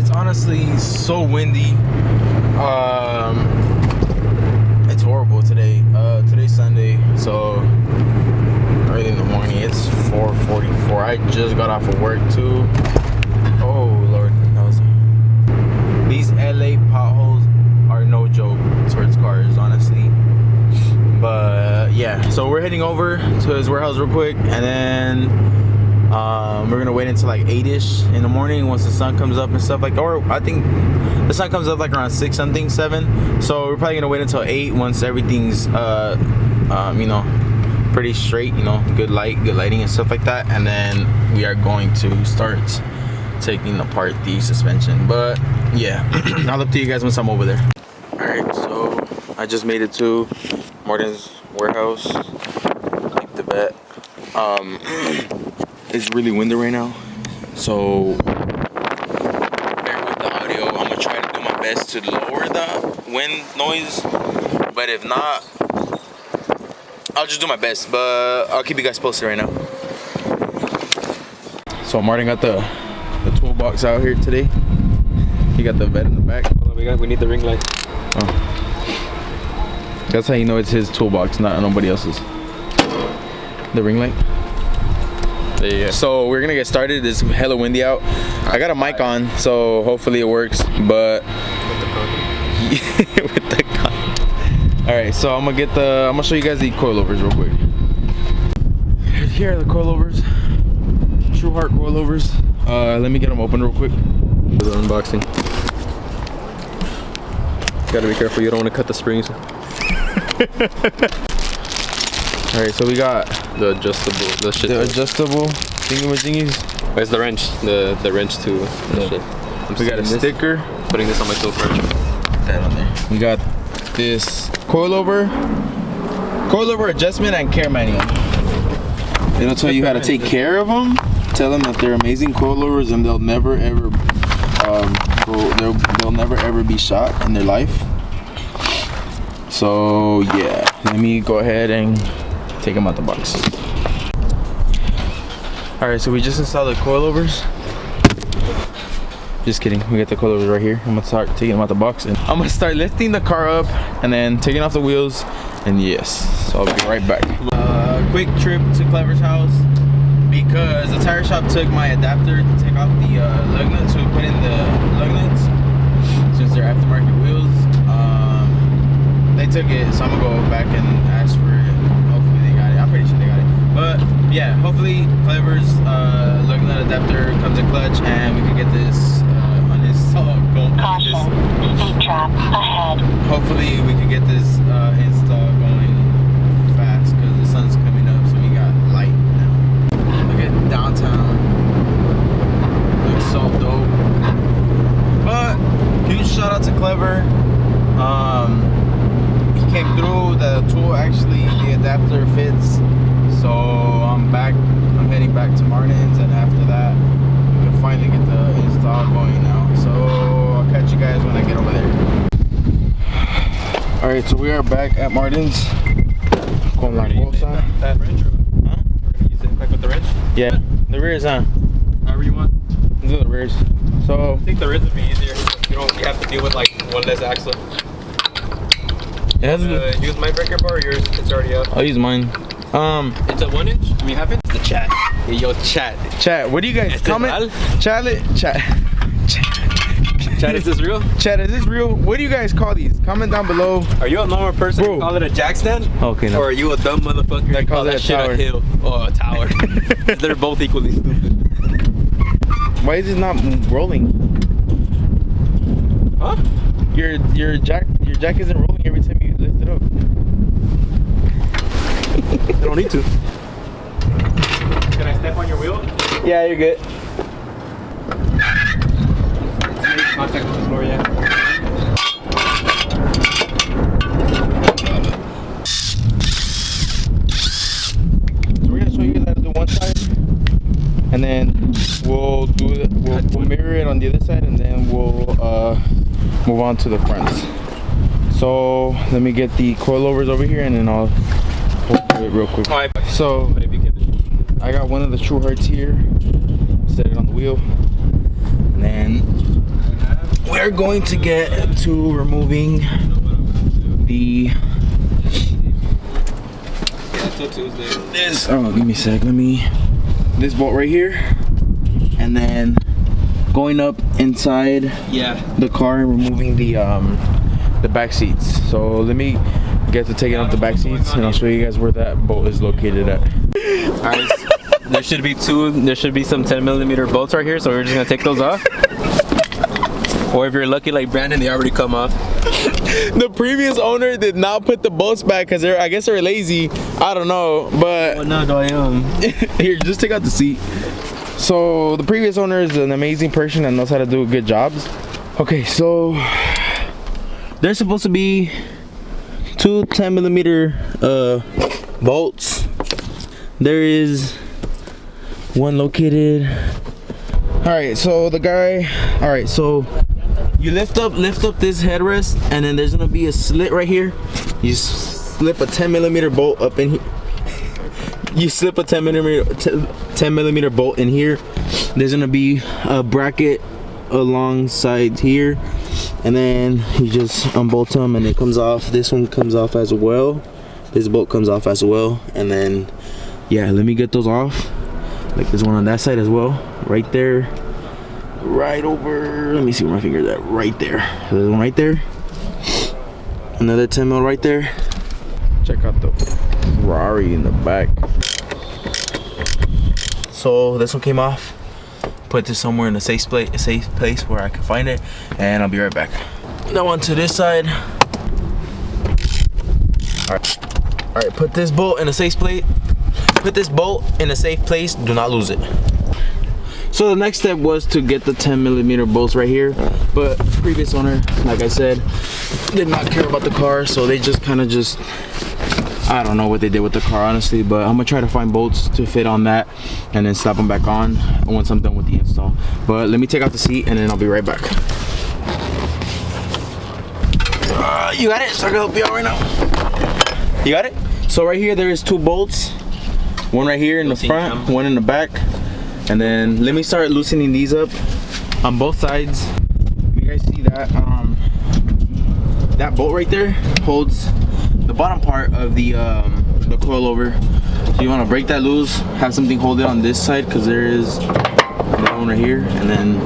It's honestly so windy. It's horrible today. Today's Sunday, so early in the morning. It's 4:44. I just got off of work too. Oh Lord, these LA potholes are no joke towards cars, honestly. But yeah, so we're heading over to his warehouse real quick, and then we're gonna wait until like 8ish in the morning once the sun comes up and stuff like that. Or I think the sun comes up like around 6 something, 7. So we're probably gonna wait until 8 once everything's you know, pretty straight, you know, good lighting and stuff like that. And then we are going to start taking apart the suspension. But yeah, I'll update you guys once I'm over there. Alright, so I just made it to Martin's warehouse. Keep the bet. It's really windy right now, so bear with the audio. I'm gonna try to do my best to lower the wind noise, but if not, I'll just do my best. But I'll keep you guys posted right now. So Martin got the toolbox out here today. He got the vet in the back. Hold on, we need the ring light. Oh. That's how you know it's his toolbox, not nobody else's. The ring light. Yeah. So we're gonna get started. It's hella windy out. I got a mic on, so hopefully it works. But with the con. All right, so I'm gonna show you guys the coilovers real quick. Here are the coilovers. Truhart coilovers. Let me get them open real quick. Do the unboxing. Gotta be careful. You don't want to cut the springs. All right, so we got the adjustable, the adjustable thingamajiggies. Where's the wrench? The wrench to the shit. We got a sticker. Putting this on my tool wrench. That on there. We got this coilover adjustment and care manual. It'll tell you how to take care of them. Tell them that they're amazing coilovers and they'll never ever they'll never ever be shot in their life. So yeah, let me go ahead and take them out the box. All right, so we just installed the coilovers. Just kidding, we got the coilovers right here. I'm gonna start taking them out the box, and I'm gonna start lifting the car up and then taking off the wheels. And yes, so I'll be right back. Quick trip to Clever's house because the tire shop took my adapter to take off the lug nuts. So we put in the lug nuts since they're aftermarket wheels. They took it, so I'm gonna go back and ask for it. Hopefully they got it. I'm pretty sure they got it. But yeah, hopefully Clever's lug nut adapter comes in clutch, and we can get this uninstalled. Hopefully we can get this install going fast because the sun's coming up, so we got light now. Look at downtown. Looks so dope. But huge shout out to Clever. Came through. The tool actually, the adapter fits, so I'm heading back to Martin's, and after that we can finally get the install going now. So I'll catch you guys when I get over there. All right, so we are back at Martin's. Con la cosa. That wrench, or huh? We're gonna use it back with the wrench. Yeah, the rears, huh? However you want. Let's do the rears. So I think the rears would be easier. You have to deal with like one less axle. Use my breaker bar or yours? It's already up. I'll use mine. It's a 1 inch. I mean, half inch. The chat. Hey, yo, chat. Chat. What do you guys comment? Chat. Chat, is this real? Chat, is this real? What do you guys call these? Comment down below. Are you a normal person who call it a jack stand? Okay, no. Or are you a dumb motherfucker that calls that it shit a hill? Oh, a tower. They're both equally stupid. Why is it not rolling? Huh? Your jack isn't rolling every time you lift it up. I don't need to. Can I step on your wheel? Yeah, you're good. Make contact with the floor, yeah. So we're gonna show you guys how to do one side, and then we'll mirror it on the other side, and then we'll move on to the fronts. So let me get the coilovers over here, and then I'll do it real quick. So I got one of the Truharts here, set it on the wheel, and then are going to get to removing the this. Oh, give me a sec. This bolt right here, and then going up inside the car and removing the back seats. So let me get to taking off the back seats, and I'll show you guys where that bolt is located at. All right. There should be some 10mm bolts right here, so we're just gonna take those off. Or if you're lucky like Brandon, they already come off. The previous owner did not put the bolts back because I guess they're lazy. I don't know, but here, just take out the seat. So the previous owner is an amazing person and knows how to do good jobs. Okay, so there's supposed to be two 10mm bolts. There is one located. All right, so the guy. All right, so you lift up this headrest, and then there's gonna be a slit right here. You slip a 10mm bolt up in here. You slip a 10mm bolt in here. There's gonna be a bracket alongside here, and then you just unbolt them, and it comes off. This one comes off as well. This bolt comes off as well, and then yeah, let me get those off. Like there's one on that side as well, right there, right over. Let me see where my finger's at. Right there. So there's one right there. Another 10mm right there. Check out the Ferrari in the back. So this one came off. Put this somewhere in a safe place where I can find it, and I'll be right back. Now on to this side. All right. Put this bolt in a safe place. Put this bolt in a safe place. Do not lose it. So the next step was to get the 10mm bolts right here, but previous owner, like I said, did not care about the car, so they just kind of I don't know what they did with the car, honestly, but I'm gonna try to find bolts to fit on that and then slap them back on once I'm done with the install. But let me take out the seat and then I'll be right back. You got it? So I can help you out right now. You got it? So right here there is two bolts. One right here in the front, one in the back. And then let me start loosening these up on both sides. You guys see that that bolt right there holds the bottom part of the coilover. So you want to break that loose, have something hold it on this side because there is another one right here, and then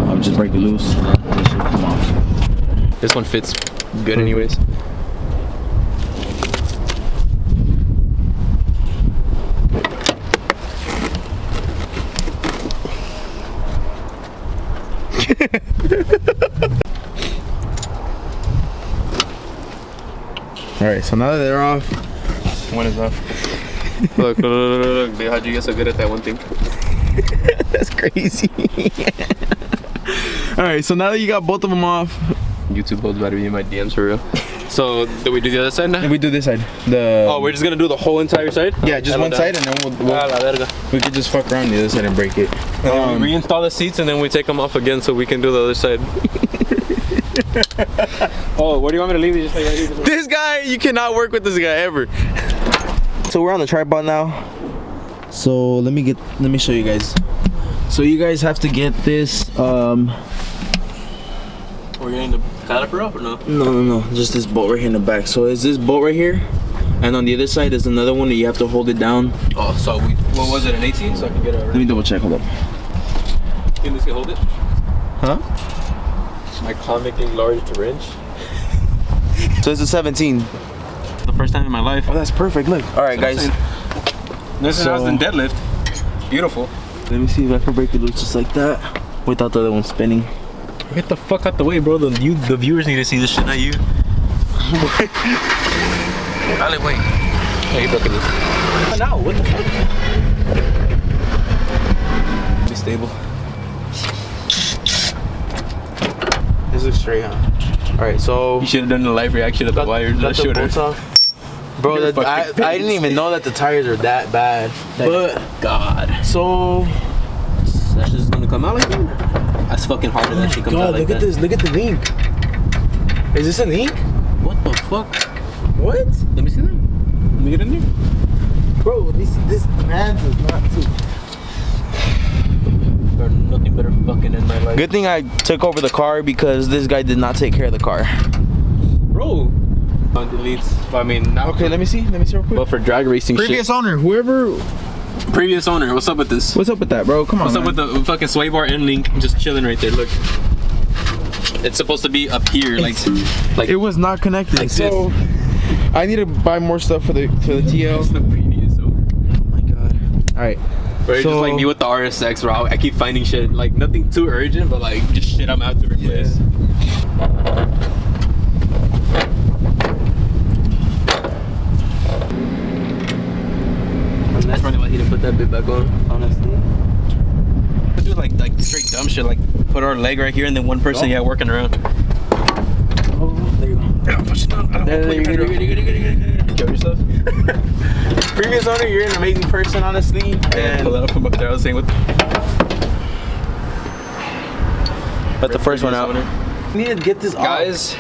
I'll just break it loose. It should come off. This one fits good anyways. Alright, so now that they're off, One is off. Look, how'd you get so good at that one thing? that's crazy. Alright, so now that you got both of them off, YouTube holds about to be in my DMs for real. So, do we do the other side now? we do this side. Oh, we're just gonna do the whole entire side? Yeah, just one side, and then we could just fuck around the other side and break it. We reinstall the seats and then we take them off again so we can do the other side. Oh, where do you want me to leave it? Just like This guy, you cannot work with this guy ever. So we're on the tripod now. So let me show you guys. So you guys have to get this. We're getting the caliper off or no? No. Just this bolt right here in the back. So is this bolt right here, and on the other side is another one that you have to hold it down. Oh, so what was it, an 18? So I can get it. Let me double check. Hold up. Can this hold it? Huh? My comically large wrench. So it's a 17. The first time in my life. Oh, that's perfect. Look. All right, guys. This is the deadlift. Beautiful. Let me see if I can break it loose just like that without the other one spinning. Get the fuck out the way, bro. The viewers need to see this shit, not you. Ale, wait. Hey, you broke it loose. No, what the fuck? Be stable. This looks straight, huh? Alright, so You should have done the live reaction of the wires. got the bolts off. Bro, I didn't even know that the tires are that bad. But God. so That shit's gonna come out like that? That's fucking hard that shit comes out like that. Look at the link. Is this a link? What the fuck? What? Let me see that. Let me get in there. Bro, this man's is not too. Go are nothing but fucking in my life. Good thing I took over the car because this guy did not take care of the car. Bro. On deletes. I mean, not Okay, let me see real quick. but for drag racing Previous shit. owner, whoever. Previous owner, what's up with this? What's up with that, bro? Come on. What's up with the fucking sway bar and link just chilling right there? Look. It's supposed to be up here, like It was not connected, like so I need to buy more stuff for the TL. It's the previous owner. Oh my god. All right. Bro, it's just like me with the RSX, bro. I keep finding shit, like nothing too urgent, but like just shit I'm out to replace. That's probably why he didn't put that bit back on, honestly. We do like straight dumb shit, like put our leg right here and then one person, working around. Oh, there you go. Yeah, push it down. There, you're good. Kill yourself. Previous owner, you're an amazing person, honestly. And pull that up from up there. I was saying what. Let the first one out. Owner. We need to get this Guys.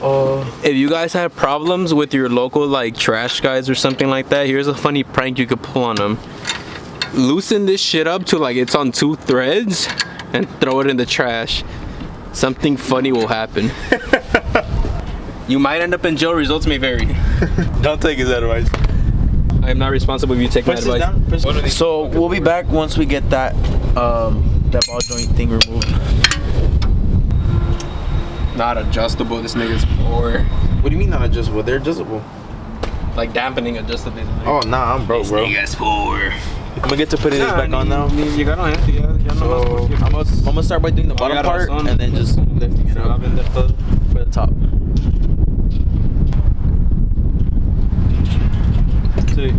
If you guys have problems with your local like trash guys or something like that, here's a funny prank you could pull on them. Loosen this shit up to like it's on 2 threads and throw it in the trash. Something funny will happen. You might end up in jail. Results may vary. Don't take his advice. I am not responsible if you take my advice. So we'll be back once we get that that ball joint thing removed. Not adjustable. This nigga's poor. What do you mean not adjustable? They're adjustable. Like dampening adjustable. Oh nah, I'm broke, bro. Nigga's poor. I'm gonna get to putting this back on now. You gotta have to, So I'm gonna start by doing the bottom part and then just lifting it up for the top. See.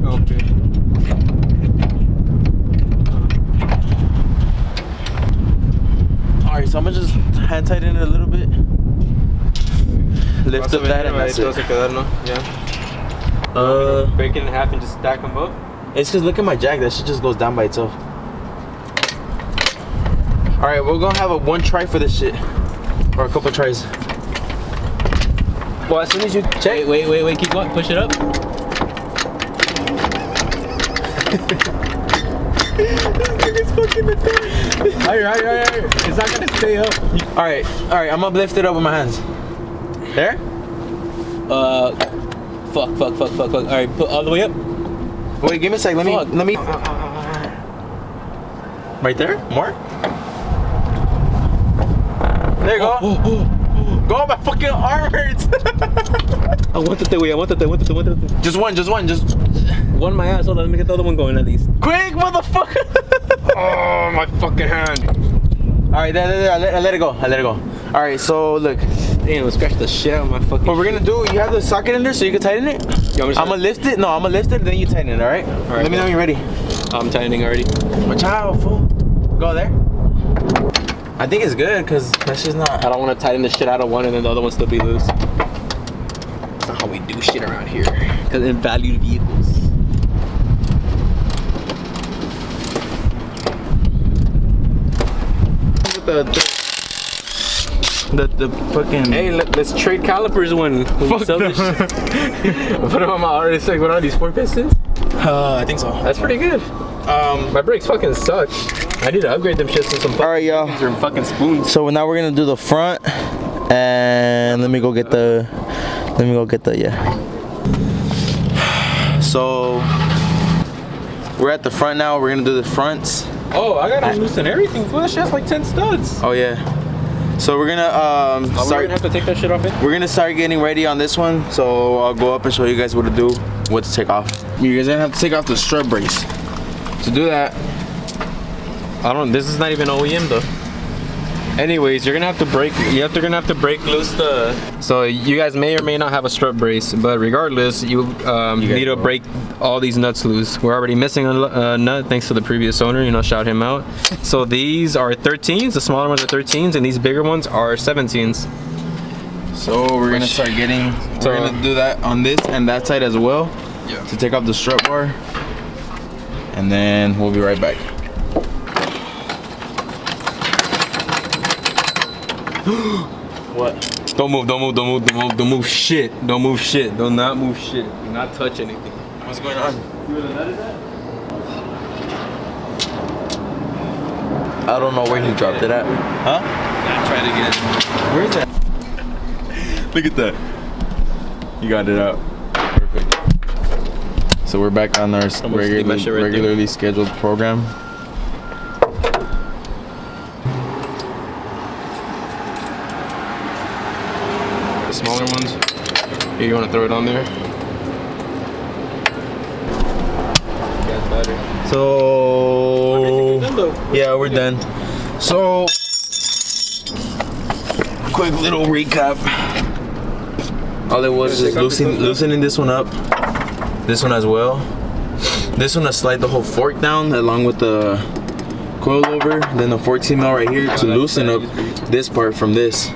Okay. Alright, so I'm gonna just hand tighten it a little bit. Lift up that and that's it. Break it in half and just stack them up. It's cause look at my jack, that shit just goes down by itself. Alright, we're gonna have one try for this shit. Or a couple tries. Well, as soon as you check. Wait, keep going, push it up. This nigga's fucking retarded. Alright. It's not gonna stay up. Alright, I'm gonna lift it up with my hands. There? Fuck. Alright, put all the way up. Wait, give me a sec. Let me. Right there? More? There you go. Go, my fucking arm hurts. I want the way. Just one. One my ass. Hold on, let me get the other one going at least. Quick, motherfucker. Oh, my fucking hand. Alright, there. I let it go. Alright, so look. Damn, scratch the shit out of my fucking. What we're gonna do, you have the socket in there so you can tighten it? I'm gonna lift it. No, I'm gonna lift it, then you tighten it, alright? Alright. Let me know when you're ready. I'm tightening already. Watch out, fool. Go there. I think it's good, because that's just not. I don't want to tighten the shit out of one and then the other one still be loose. That's not how we do shit around here. Because in valued vehicles. The fucking. Hey, let's trade calipers when we sell this shit. Put them on my RSX. What are these, 4 pistons? I think so. That's pretty good. My brakes fucking suck. I need to upgrade them shits to some Alright, y'all. or fucking spoons. So now we're gonna do the front, and let me go get the So we're at the front now. We're gonna do the fronts. Oh, I gotta loosen everything. Fool, that shit's like 10 studs. Oh yeah. So we're gonna we're gonna have to take that shit off. We're gonna start getting ready on this one. So I'll go up and show you guys what to do, what to take off. You guys are gonna have to take off the strut brace. To do that, This is not even OEM though. Anyways, you're gonna have to break loose the. So you guys may or may not have a strut brace, but regardless, you need to break all these nuts loose. We're already missing a nut thanks to the previous owner. Shout him out. So these are 13s. The smaller ones are 13s, and these bigger ones are 17s. So we're gonna start getting. So we're gonna do that on this and that side as well. Yeah. To take off the strut bar, and then we'll be right back. What? Don't move, don't move, don't move, don't move, don't move shit. Don't move shit. Do not move shit. Do not touch anything. What's going on? I don't know where he dropped it at. Huh? Try it again. Where is that? Look at that. You got it out. Perfect. So we're back on our regularly scheduled program. The smaller ones. Here, you want to throw it on there? So yeah, we're done. So quick little recap. All it was is loosening this one up, this one as well. This one, I slide the whole fork down along with the coilover, then the 14 mil right here to loosen up this part from this.